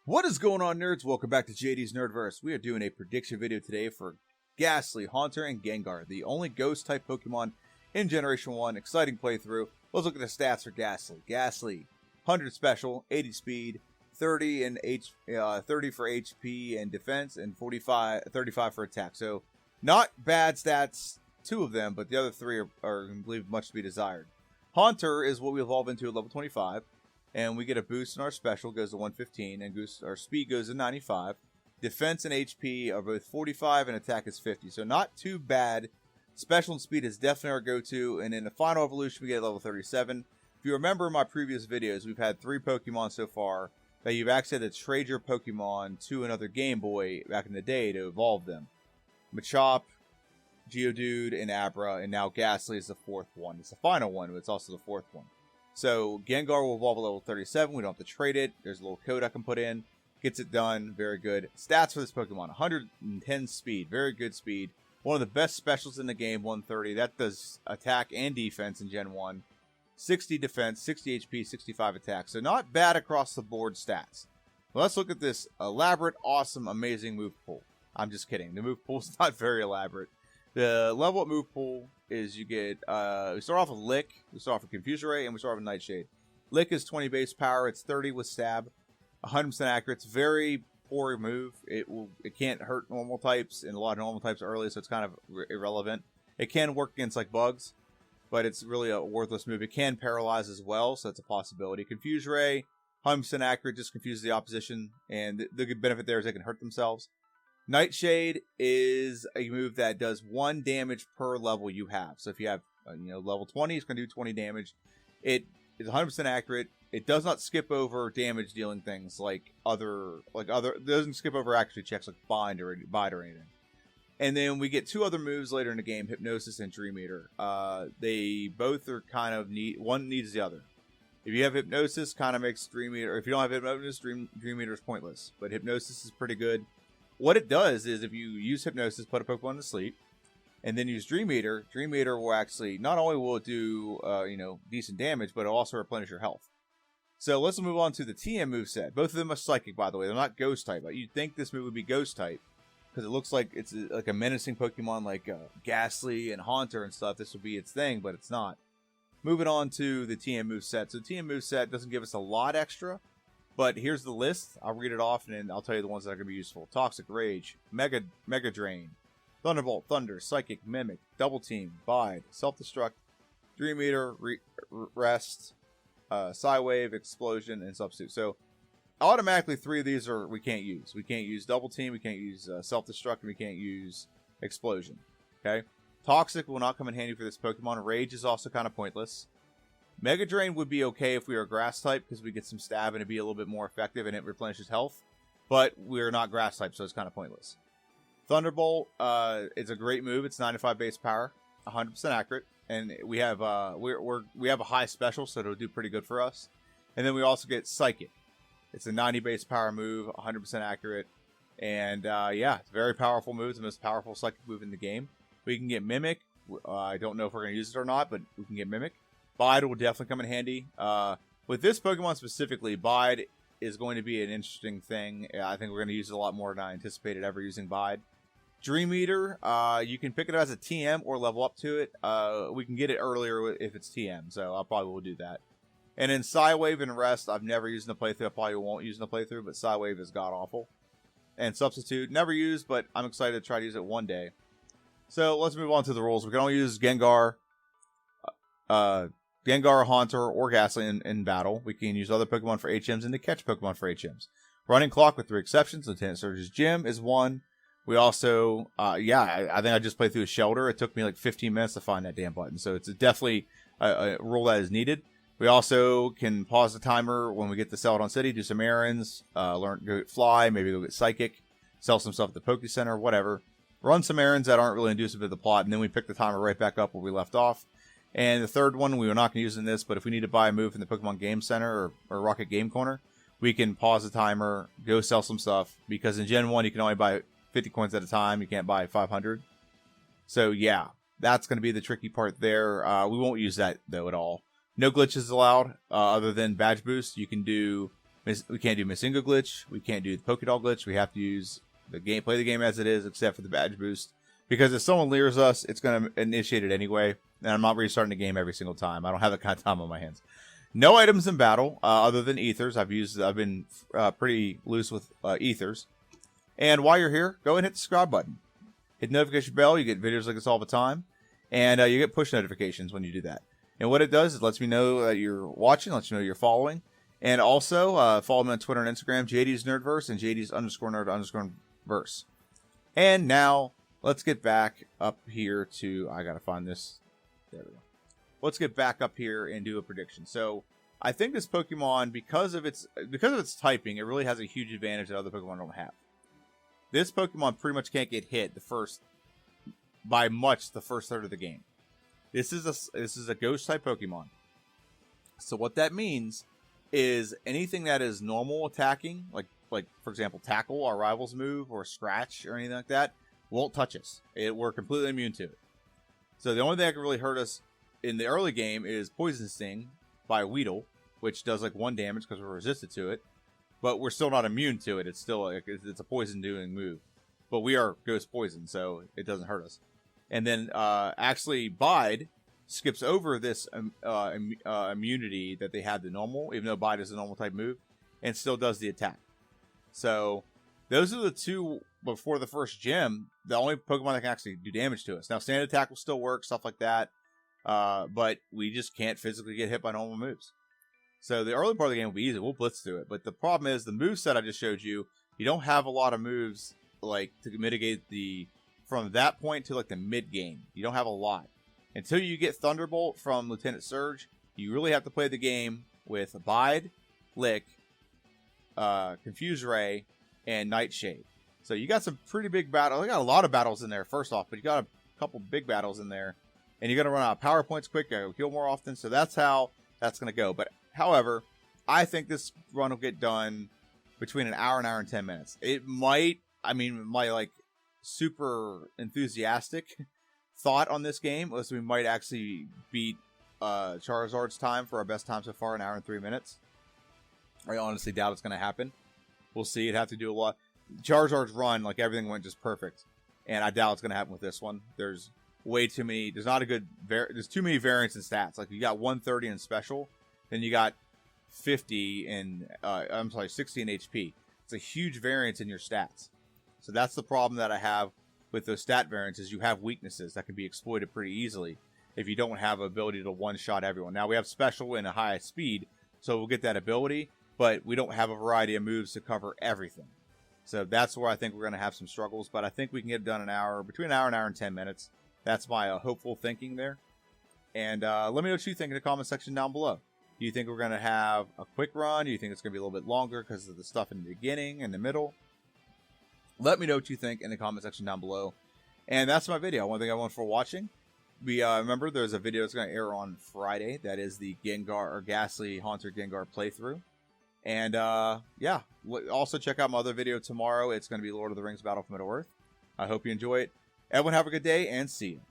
What is going on, nerds? Welcome back to JD's Nerdverse. We are doing a prediction video today for Gastly, Haunter, and Gengar, the only ghost-type Pokemon in Generation 1. Exciting playthrough. Let's look at the stats for Gastly. Gastly, 100 special, 80 speed, 30 for HP and defense, and 35 for attack. So, not bad stats, two of them, but the other three are leave much to be desired. Haunter is what we evolve into at level 25. And we get a boost in our special, goes to 115, and our speed goes to 95. Defense and HP are both 45, and attack is 50. So not too bad. Special and speed is definitely our go-to. And in the final evolution, we get level 37. If you remember in my previous videos, we've had 3 Pokemon so far that you've actually had to trade your Pokemon to another Game Boy back in the day to evolve them. Machop, Geodude, and Abra, and now Gastly is the 4th one. It's the final one, but it's also the 4th one. So, Gengar will evolve at level 37. We don't have to trade it. There's a little code I can put in. Gets it done. Very good. Stats for this Pokemon. 110 speed. Very good speed. One of the best specials in the game, 130. That does attack and defense in Gen 1. 60 defense, 60 HP, 65 attack. So, not bad across the board stats. Well, let's look at this elaborate, awesome, amazing move pool. I'm just kidding. The move pool is not very elaborate. The level up move pool is you get, we start off with Lick, we start off with Confuse Ray, and we start off with Nightshade. Lick is 20 base power, it's 30 with Stab, 100% accurate. It's a very poor move. It can't hurt normal types, and a lot of normal types early, so it's kind of irrelevant. It can work against like bugs, but it's really a worthless move. It can paralyze as well, so that's a possibility. Confuse Ray, 100% accurate, just confuses the opposition, and the good benefit there is they can hurt themselves. Nightshade is a move that does 1 damage per level you have. So if you have, level 20, it's going to do 20 damage. It is 100% accurate. It does not skip over damage dealing things like it doesn't skip over accuracy checks like bite or anything. And then we get 2 other moves later in the game, Hypnosis and Dream Eater. They both are kind of one needs the other. If you have Hypnosis, kind of makes Dream Eater, or if you don't have Hypnosis, Dream Eater is pointless. But Hypnosis is pretty good. What it does is if you use Hypnosis, put a Pokemon to sleep, and then use Dream Eater will actually, not only will it do, decent damage, but it'll also replenish your health. So let's move on to the TM moveset. Both of them are Psychic, by the way. They're not Ghost type. You'd think this move would be Ghost type, because it looks like it's like a menacing Pokemon like Gastly and Haunter and stuff. This would be its thing, but it's not. Moving on to the TM moveset. So TM moveset doesn't give us a lot extra. But here's the list. I'll read it off, and then I'll tell you the ones that are going to be useful. Toxic Rage, Mega Drain, Thunderbolt, Thunder, Psychic, Mimic, Double Team, Bide, Self-Destruct, Dream Eater, Rest, Psywave, Explosion, and Substitute. So, automatically 3 of these we can't use. We can't use Double Team, we can't use Self-Destruct, and we can't use Explosion. Okay? Toxic will not come in handy for this Pokemon. Rage is also kind of pointless. Mega Drain would be okay if we were Grass type, because we get some Stab and it'd be a little bit more effective and it replenishes health. But we're not Grass type, so it's kind of pointless. Thunderbolt is a great move. It's 95 base power, 100% accurate, and we have we have a high special, so it'll do pretty good for us. And then we also get Psychic. It's a 90 base power move, 100% accurate, and it's a very powerful move. It's the most powerful Psychic move in the game. We can get Mimic. I don't know if we're going to use it or not, but we can get Mimic. Bide will definitely come in handy. With this Pokemon specifically, Bide is going to be an interesting thing. I think we're going to use it a lot more than I anticipated ever using Bide. Dream Eater, you can pick it up as a TM or level up to it. We can get it earlier if it's TM, so I probably will do that. And then Psywave and Rest, I've never used in a playthrough. I probably won't use in a playthrough, but Psywave is god-awful. And Substitute, never used, but I'm excited to try to use it one day. So let's move on to the rules. We can only use Gengar, Haunter, or Gastly in battle. We can use other Pokemon for HMs and to catch Pokemon for HMs. Running Clock with 3 exceptions. Lieutenant Surge's Gym is 1. We also, I think I just played through a Shelter. It took me like 15 minutes to find that damn button. So it's definitely a rule that is needed. We also can pause the timer when we get to Celadon City, do some errands, go get Fly, maybe go get Psychic, sell some stuff at the Poke Center, whatever. Run some errands that aren't really inducive of the plot, and then we pick the timer right back up where we left off. And the third one, we were not going to use in this, but if we need to buy a move in the Pokemon Game Center or Rocket Game Corner, we can pause the timer, go sell some stuff, because in Gen 1 you can only buy 50 coins at a time, you can't buy 500. So yeah, that's going to be the tricky part there. We won't use that though at all. No glitches allowed, other than badge boost. You can do We can't do Masingo glitch. We can't do the Pokédoll glitch. We have to use the game, play the game as it is, except for the badge boost. Because if someone leers us, it's going to initiate it anyway. And I'm not restarting the game every single time. I don't have that kind of time on my hands. No items in battle other than ethers. I've been pretty loose with ethers. And while you're here, go and hit the subscribe button. Hit the notification bell. You get videos like this all the time. And you get push notifications when you do that. And what it does is it lets me know that you're watching, lets you know you're following. And also follow me on Twitter and Instagram, JD's Nerdverse and JD's _nerd_verse. And now let's get back up here to, I gotta find this. There we go. Let's get back up here and do a prediction. So I think this Pokemon, because of its typing, it really has a huge advantage that other Pokemon don't have. This Pokemon pretty much can't get hit by much the first third of the game. This is a ghost type Pokemon. So what that means is anything that is normal attacking, like for example, tackle, our rival's move, or scratch, or anything like that, won't touch us. We're completely immune to it. So the only thing that can really hurt us in the early game is Poison Sting by Weedle, which does like 1 damage because we're resistant to it, but we're still not immune to it. It's still it's a poison doing move, but we are ghost poison, so it doesn't hurt us. And then actually Bide skips over this immunity that they had the normal, even though Bide is a normal type move, and still does the attack. So those are the two before the first gym, the only Pokemon that can actually do damage to us. Now standard attack will still work, stuff like that, but we just can't physically get hit by normal moves. So the early part of the game will be easy. We'll blitz through it. But the problem is the moveset I just showed you, you don't have a lot of moves like to mitigate from that point to like the mid game. You don't have a lot. Until you get Thunderbolt from Lieutenant Surge, you really have to play the game with Abide, Lick, Confuse Ray, and Nightshade. So you got some pretty big battles. You got a lot of battles in there, first off, but you got a couple big battles in there. And you're going to run out of power points quick, you heal more often. So that's how that's going to go. But however, I think this run will get done between an hour and 10 minutes. It might, my like super enthusiastic thought on this game was we might actually beat Charizard's time for our best time so far, an hour and 3 minutes. I honestly doubt it's going to happen. We'll see. It'd have to do a lot. Charizard's run, like everything went just perfect, and I doubt it's going to happen with this one. There's way too many. There's too many variants in stats. Like you got 130 in special, then you got 50 in 60 in HP. It's a huge variance in your stats. So that's the problem that I have with those stat variances. You have weaknesses that can be exploited pretty easily if you don't have ability to one-shot everyone. Now we have special and a high speed, so we'll get that ability, but we don't have a variety of moves to cover everything. So that's where I think we're going to have some struggles, but I think we can get it done between an hour and 10 minutes. That's my hopeful thinking there. And let me know what you think in the comment section down below. Do you think we're going to have a quick run? Do you think it's going to be a little bit longer because of the stuff in the beginning and the middle? Let me know what you think in the comment section down below. And that's my video. I want to thank everyone for watching. Remember, there's a video that's going to air on Friday. That is the Gastly Haunter Gengar playthrough. And yeah, also check out my other video tomorrow. It's going to be Lord of the Rings Battle for Middle-earth. I hope you enjoy it. Everyone have a good day and see you.